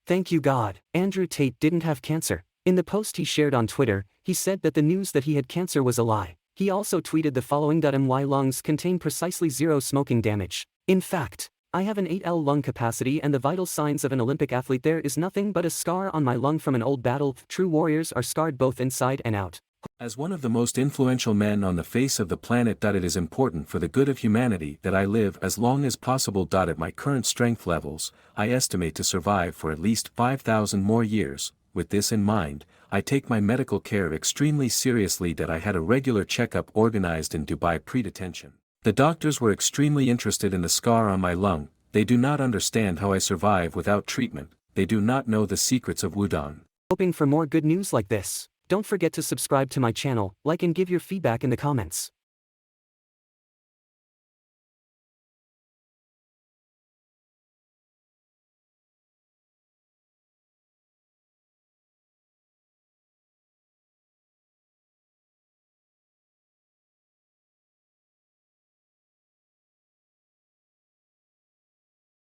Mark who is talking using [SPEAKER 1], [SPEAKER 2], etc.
[SPEAKER 1] Thank you God. Andrew Tate didn't have cancer. In the post he shared on Twitter, he said that the news that he had cancer was a lie. He also tweeted the following: My lungs contain precisely zero smoking damage. In fact, I have an 8L lung capacity and the vital signs of an Olympic athlete. There is nothing but a scar on my lung from an old battle. True warriors are scarred both inside and out.
[SPEAKER 2] As one of the most influential men on the face of the planet, it is important for the good of humanity that I live as long as possible. At my current strength levels, I estimate to survive for at least 5,000 more years. With this in mind, I take my medical care extremely seriously. I had a regular checkup organized in Dubai pre-detention. The doctors were extremely interested in the scar on my lung. They do not understand how I survive without treatment. They do not know the secrets of Wudong.
[SPEAKER 1] Hoping for more good news like this? Don't forget to subscribe to my channel, like and give your feedback in the comments.